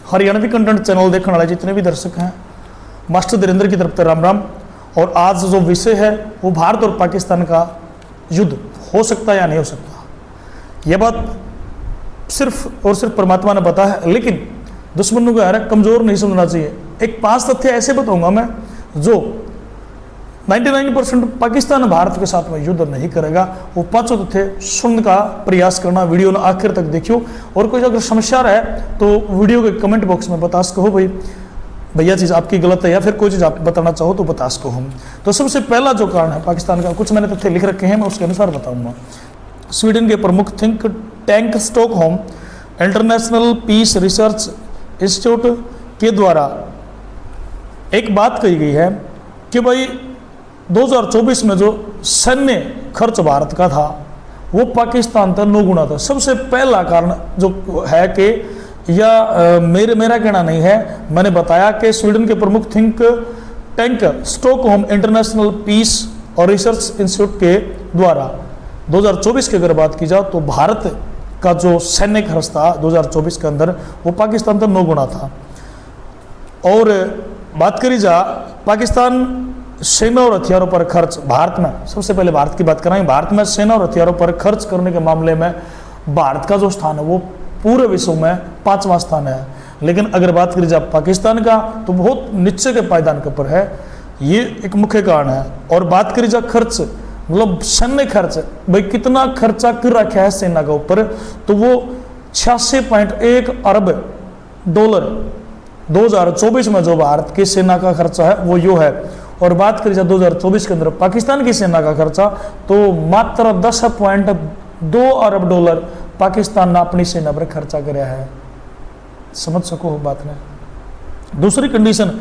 Haryanvi content channel देखने वाले जितने भी दर्शक हैं, मास्टर धीरेन्द्र की तरफ से राम राम। और आज जो विषय है वो भारत और पाकिस्तान का युद्ध हो सकता है या नहीं हो सकता, यह बात सिर्फ और सिर्फ परमात्मा ने पता है, लेकिन दुश्मनों को यार कमज़ोर नहीं समझना चाहिए। एक 5 तथ्य ऐसे बताऊंगा मैं जो 99% पाकिस्तान भारत के साथ में युद्ध नहीं करेगा। वो 5 तथ्य सुनने का प्रयास करना, वीडियो ने आखिर तक देखियो। और कोई अगर समस्या रहे तो वीडियो के कमेंट बॉक्स में बता सको भाई भैया चीज़ आपकी गलत है, या फिर कोई चीज़ आप बताना चाहो तो बता सको हम। तो सबसे पहला जो कारण है पाकिस्तान का, कुछ मैंने तथ्य लिख रखे हैं, मैं उसके अनुसार बताऊंगा। स्वीडन के प्रमुख think tank Stockholm International Peace Research Institute के द्वारा एक बात कही गई है कि भाई 2024 में जो सैन्य खर्च भारत का था वो पाकिस्तान का 9 गुना था। सबसे पहला कारण जो है कि मेरा कहना नहीं है, मैंने बताया कि स्वीडन के प्रमुख think tank Stockholm International Peace और रिसर्च इंस्टीट्यूट के द्वारा 2024 की अगर बात की जाए तो भारत का जो सैन्य खर्च था 2024 के अंदर वो पाकिस्तान का 9 गुना था। और बात करी जा पाकिस्तान सेना और हथियारों पर खर्च, भारत में सबसे पहले भारत की बात कराएंगे। भारत में सेना और हथियारों पर खर्च करने के मामले में भारत का जो स्थान है वो पूरे विश्व में 5वां स्थान है। लेकिन अगर बात करी जाए पाकिस्तान का तो बहुत नीचे के पायदान के ऊपर है, ये एक मुख्य कारण है। और बात करी जाए खर्च, मतलब सैन्य खर्च, भाई कितना खर्चा कर रखा है सेना के ऊपर, तो वो 86.1 अरब डॉलर 2024 में जो भारत की सेना का खर्चा है वो यो है। और बात करी जाए 2024 के अंदर पाकिस्तान की सेना का खर्चा तो मात्र 10.2 अरब डॉलर पाकिस्तान ने अपनी सेना पर खर्चा कराया है। समझ सको हो बात ने। दूसरी कंडीशन,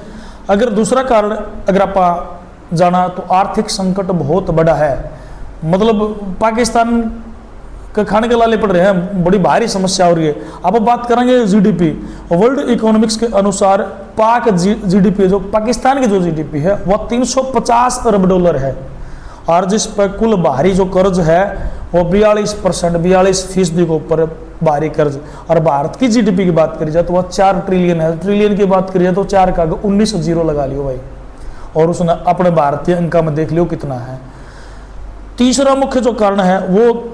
अगर दूसरा कारण अगर आप जाना तो आर्थिक संकट बहुत बड़ा है, मतलब पाकिस्तान का खाने के लाले पड़ रहे हैं, बड़ी भारी समस्या हो रही है। अब बात करेंगे जीडीपी, वर्ल्ड इकोनॉमिक्स के अनुसार पाक जीडीपी जो पाकिस्तान की जो जीडीपी है वह 350 अरब डॉलर है। और जिस पर कुल बाहरी जो कर्ज है वो 42% के ऊपर बाहरी कर्ज। और भारत की जीडीपी की बात करी जाए तो वह 4 ट्रिलियन है। ट्रिलियन की बात करी जाए तो 4 का 19 जीरो लगा लियो भाई, और उसने अपने भारतीय अंक में देख लियो कितना है। तीसरा मुख्य जो कारण है वो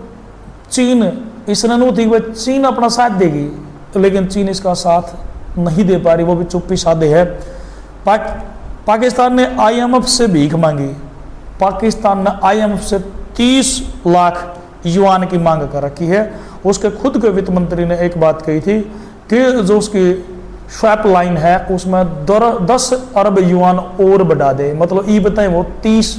चीन, इसने नहीं थी भाई चीन अपना साथ देगी, लेकिन चीन इसका साथ नहीं दे पा रही, वो भी चुप्पी साधे है। पाकिस्तान ने IMF से भीख मांगी। पाकिस्तान ने IMF से 30 लाख युआन की मांग कर रखी है। उसके खुद के वित्त मंत्री ने एक बात कही थी कि जो उसकी स्वैप लाइन है उसमें 10 अरब युआन और बढ़ा दे, मतलब ये बताएं वो 30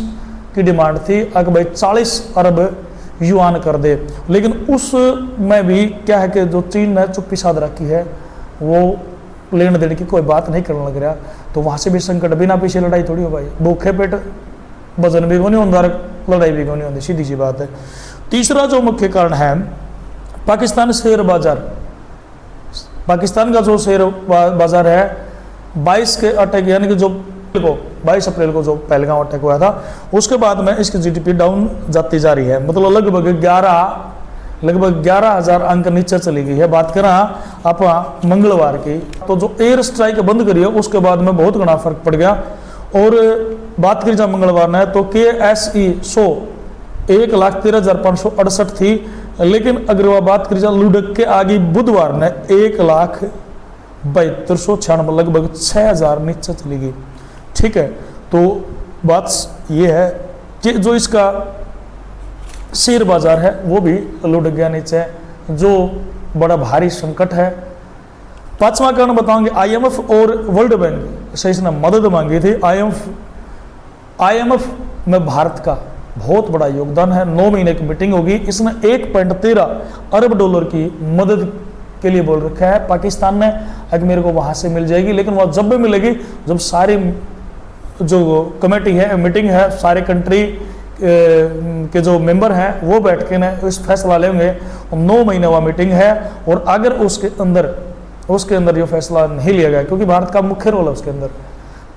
की डिमांड थी, अगर भाई 40 अरब युआन कर दे। लेकिन उसमें भी क्या है कि जो चीन ने चुप्पी साध रखी है वो लेन देन की कोई बात नहीं करने लग रहा, तो वहाँ से भी संकट, बिना पीछे लड़ाई थोड़ी हो भाई, भूखे पेट वजन भी नहीं होता, लड़ाई भी नहीं होती, सीधी सी बात है। तीसरा जो मुख्य कारण है पाकिस्तान शेयर बाजार, पाकिस्तान का जो शेयर बाजार है 22 के अटैक यानी कि जो 22 अप्रैल को जो पहलगाम अटैक हुआ था उसके बाद में इसकी जीडीपी डाउन जाती जा रही है, मतलब लगभग 11,000 अंक नीचे चली गई है। बात करें आप मंगलवार की तो जो एयर स्ट्राइक बंद करी है उसके बाद में बहुत घना फर्क पड़ गया। और बात करी जाए मंगलवार ने तो KSE 100 1,13,568 थी, लेकिन अगर वह बात करी जाए लुढ़क के आगे बुधवार ने 1,72,96 लगभग 6,000 नीचे चली गई। ठीक है, तो बात ये है कि जो इसका शेयर बाजार है वो भी लुढ़क गया नीचे, जो बड़ा भारी संकट है। 5वां कारण बताऊंगे, IMF और वर्ल्ड बैंक से इसने मदद मांगी थी। IMF में भारत का बहुत बड़ा योगदान है। 9 महीने की मीटिंग होगी, इसने 1.13 अरब डॉलर की मदद के लिए बोल रखा है पाकिस्तान ने, अगर मेरे को वहाँ से मिल जाएगी, लेकिन वह जब भी मिलेगी जब सारी जो कमेटी है, मीटिंग है, सारे कंट्री के जो मेंबर हैं वो बैठ के ना इस फैसला लेंगे। 9 महीने वह मीटिंग है, और अगर उसके अंदर ये फैसला नहीं लिया गया, क्योंकि भारत का मुख्य रोल है उसके अंदर,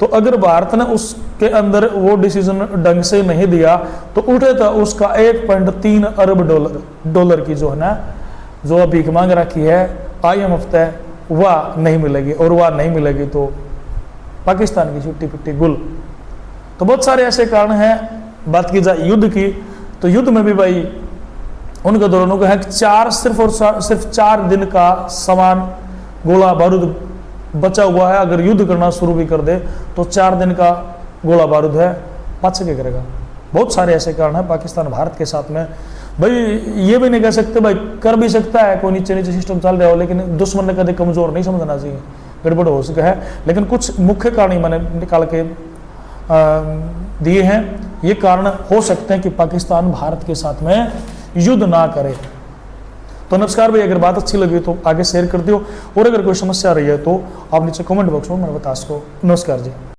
तो अगर भारत ने उसके अंदर वो डिसीजन ढंग से नहीं दिया तो उठे था उसका 1.3 अरब डॉलर की जो है ना जो भीख मांग रखी है IMF तय वह नहीं मिलेगी, और वह नहीं मिलेगी तो पाकिस्तान की छुट्टी पिट्टी गुल। तो बहुत सारे ऐसे कारण हैं। बात की जाए युद्ध की, तो युद्ध में भी भाई उनके दोनों का है सिर्फ 4 दिन का सामान गोला बारूद बचा हुआ है। अगर युद्ध करना शुरू भी कर दे तो 4 दिन का गोला बारूद है, पाछे क्या करेगा। बहुत सारे ऐसे कारण हैं पाकिस्तान भारत के साथ में। भाई ये भी नहीं कह सकते, भाई कर भी सकता है कोई नीचे नीचे सिस्टम चल रहा हो, लेकिन दुश्मन ने कभी कमजोर नहीं समझना चाहिए, गड़बड़ हो सका है। लेकिन कुछ मुख्य कारण ही मैंने निकाल के दिए हैं। ये कारण हो सकते हैं कि पाकिस्तान भारत के साथ में युद्ध ना करे। तो नमस्कार भाई, अगर बात अच्छी लगी तो आगे शेयर कर दियो, और अगर कोई समस्या रही है तो आप नीचे कमेंट बॉक्स में मेरे बता सको। नमस्कार जी।